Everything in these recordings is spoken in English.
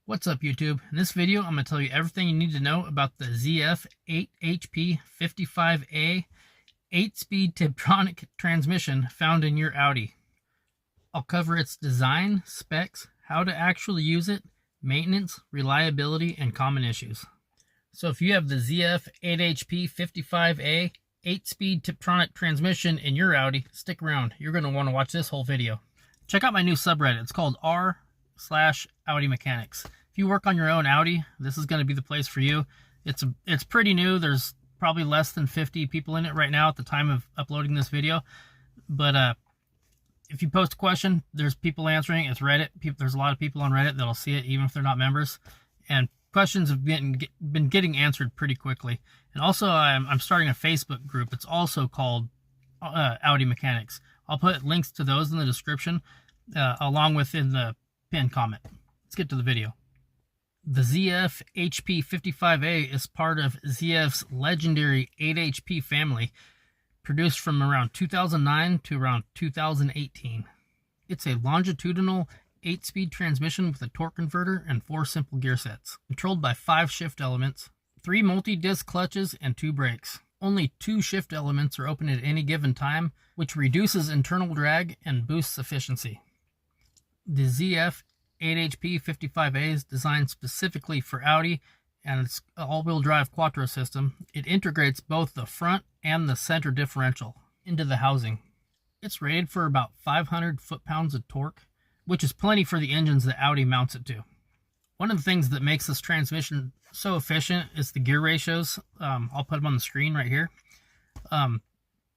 What's up, YouTube? In this video, I'm going to tell you everything you need to know about the ZF 8HP55A 8-speed Tiptronic transmission found in your Audi. I'll cover its design, specs, how to actually use it, maintenance, reliability, and common issues. So if you have the ZF 8HP55A 8-speed Tiptronic transmission in your Audi, stick around. You're going to want to watch this whole video. Check out my new subreddit. It's called r/AudiMechanics. If you work on your own Audi, this is going to be the place for you. It's pretty new. There's probably less than 50 people in it right now at the time of uploading this video. But if you post a question, there's people answering. It's Reddit. There's a lot of people on Reddit that'll see it, even if they're not members. And questions have been getting answered pretty quickly. And also, I'm starting a Facebook group. It's also called AudiMechanics. I'll put links to those in the description, along with in the pinned comment. Let's get to the video. The ZF HP55A is part of ZF's legendary 8HP family, produced from around 2009 to around 2018. It's a longitudinal 8-speed transmission with a torque converter and 4 simple gear sets, controlled by 5 shift elements, 3 multi-disc clutches, and 2 brakes. Only 2 shift elements are open at any given time, which reduces internal drag and boosts efficiency. The ZF 8HP55A is designed specifically for Audi, and it's an all-wheel drive quattro system. It integrates both the front and the center differential into the housing. It's rated for about 500 foot-pounds of torque, which is plenty for the engines that Audi mounts it to. One of the things that makes this transmission so efficient is the gear ratios. I'll put them on the screen right here.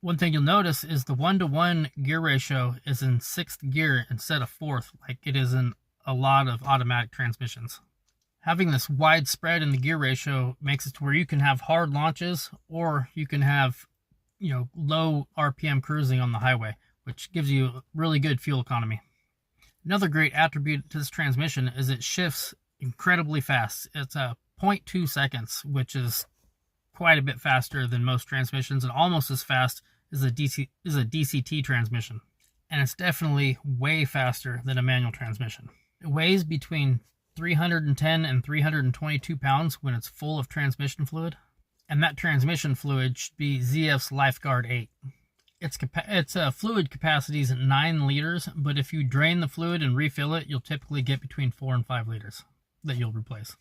One thing you'll notice is the 1-to-1 gear ratio is in 6th gear instead of 4th, like it is in a lot of automatic transmissions. Having this wide spread in the gear ratio makes it to where you can have hard launches, or you can have, low RPM cruising on the highway, which gives you really good fuel economy. Another great attribute to this transmission is it shifts incredibly fast. It's 0.2 seconds, which is quite a bit faster than most transmissions, and almost as fast as a DCT transmission. And it's definitely way faster than a manual transmission. It weighs between 310 and 322 pounds when it's full of transmission fluid, and that transmission fluid should be ZF's Lifeguard 8. Its fluid capacity is 9 liters, but if you drain the fluid and refill it, you'll typically get between 4 and 5 liters that you'll replace.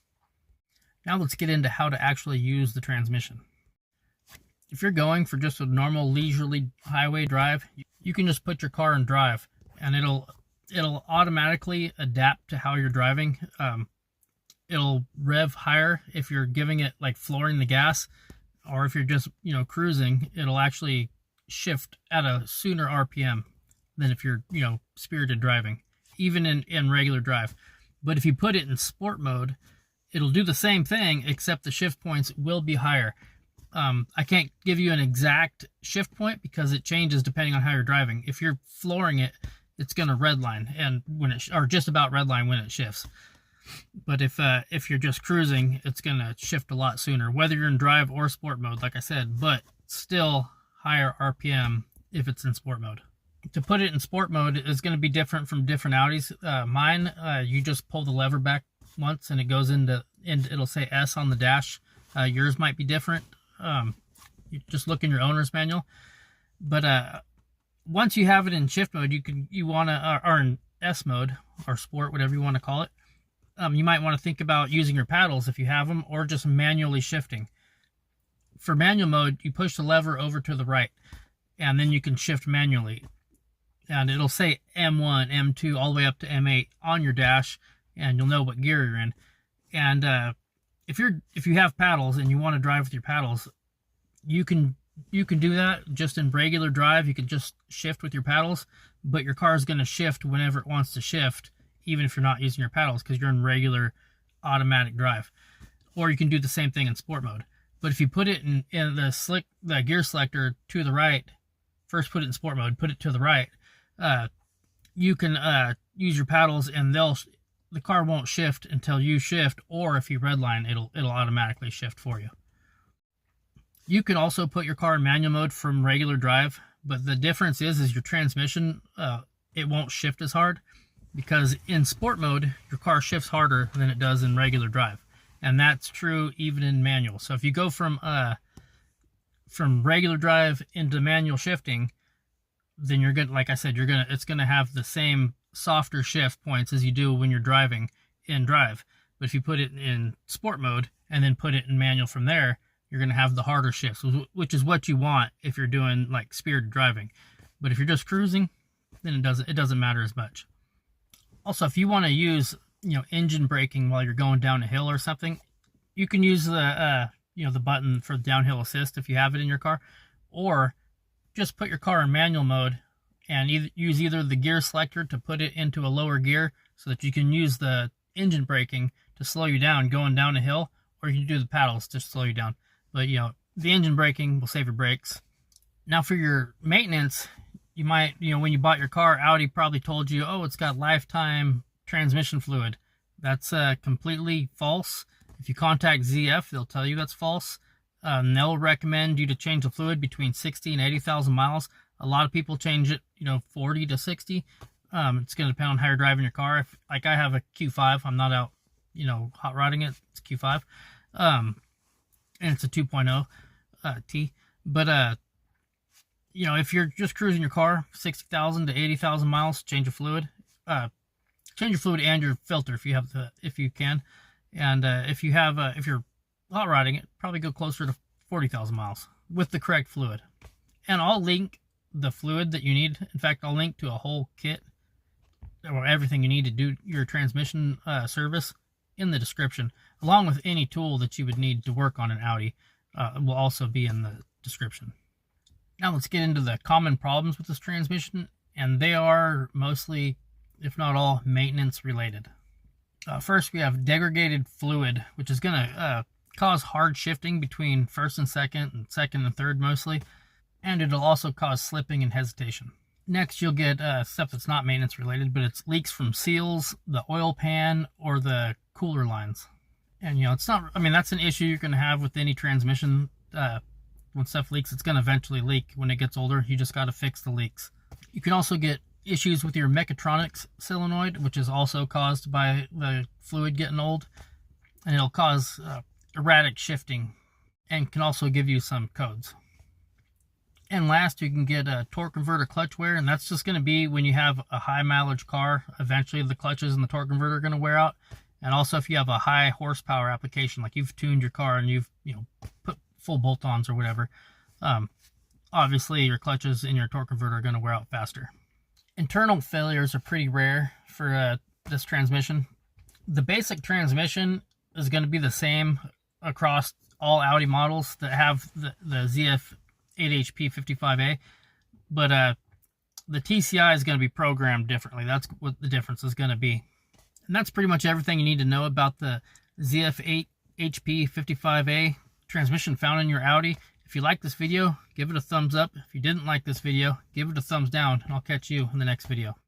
Now let's get into how to actually use the transmission. If you're going for just a normal leisurely highway drive, you can just put your car in drive, and it'll automatically adapt to how you're driving. It'll rev higher if you're giving it like flooring the gas, or if you're just cruising, it'll actually shift at a sooner RPM than if you're spirited driving, even in regular drive. But if you put it in sport mode, it'll do the same thing, except the shift points will be higher. I can't give you an exact shift point because it changes depending on how you're driving. If you're flooring it, it's going to redline, and or just about redline when it shifts. But if you're just cruising, it's going to shift a lot sooner, whether you're in drive or sport mode, like I said, but still higher RPM if it's in sport mode. To put it in sport mode is going to be different from different Audis. Mine, you just pull the lever back once and it goes into, and it'll say S on the dash. Yours might be different. You just look in your owner's manual. But once you have it in shift mode, or in S mode or sport, whatever you want to call it, you might want to think about using your paddles if you have them, or just manually shifting. For manual mode, you push the lever over to the right, and then you can shift manually. And it'll say M1, M2, all the way up to M8 on your dash, and you'll know what gear you're in. And if you have paddles and you want to drive with your paddles, you can do that just in regular drive. You can just shift with your paddles, but your car is going to shift whenever it wants to shift, even if you're not using your paddles, because you're in regular automatic drive. Or you can do the same thing in sport mode. But if you put it in the gear selector to the right, first put it in sport mode, put it to the right, you can use your paddles, and the car won't shift until you shift, or if you redline, it'll automatically shift for you. You can also put your car in manual mode from regular drive, but the difference is your transmission, it won't shift as hard. because in sport mode, your car shifts harder than it does in regular drive. And that's true even in manual. So if you go from regular drive into manual shifting, then you're gonna, like I said, it's gonna have the same softer shift points as you do when you're driving in drive. But if you put it in sport mode and then put it in manual from there, you're gonna have the harder shifts, which is what you want if you're doing like spirited driving. But if you're just cruising, then it doesn't matter as much. Also, if you want to use engine braking while you're going down a hill or something, you can use the the button for downhill assist if you have it in your car, or just put your car in manual mode and use either the gear selector to put it into a lower gear so that you can use the engine braking to slow you down going down a hill, or you can do the paddles to slow you down. But the engine braking will save your brakes. Now for your maintenance, you might, when you bought your car, Audi probably told you, oh, it's got lifetime transmission fluid. That's completely false. If you contact ZF, they'll tell you that's false. They'll recommend you to change the fluid between 60 and 80,000 miles. A lot of people change it, 40 to 60. It's going to depend on how you're driving your car. Like I have a Q5, I'm not out, hot rodding it. It's a Q5, and it's a 2.0 T. But if you're just cruising your car 60,000 to 80,000 miles, change your fluid. Change your fluid and your filter if you can. And if you're hot rodding it, probably go closer to 40,000 miles with the correct fluid. And I'll link the fluid that you need. In fact, I'll link to a whole kit or everything you need to do your transmission service in the description, along with any tool that you would need to work on an Audi. Will also be in the description. Now let's get into the common problems with this transmission, and they are mostly, if not all, maintenance related. First, we have degraded fluid, which is going to cause hard shifting between first and second and third mostly, and it'll also cause slipping and hesitation. Next, you'll get stuff that's not maintenance related, but it's leaks from seals, the oil pan, or the cooler lines. And it's not, that's an issue you're going to have with any transmission. When stuff leaks, it's going to eventually leak when it gets older. You just got to fix the leaks. You can also get issues with your mechatronics solenoid, which is also caused by the fluid getting old, and it'll cause erratic shifting and can also give you some codes. And last, you can get a torque converter clutch wear, and that's just going to be when you have a high mileage car. Eventually the clutches and the torque converter are going to wear out. And also if you have a high horsepower application, like you've tuned your car and you've put full bolt-ons or whatever, obviously your clutches and your torque converter are going to wear out faster. Internal failures are pretty rare for this transmission. The basic transmission is going to be the same across all Audi models that have the ZF 8HP55A, but the TCI is going to be programmed differently. That's what the difference is going to be. And that's pretty much everything you need to know about the ZF 8HP55A transmission found in your Audi. If you like this video, give it a thumbs up. If you didn't like this video, give it a thumbs down, and I'll catch you in the next video.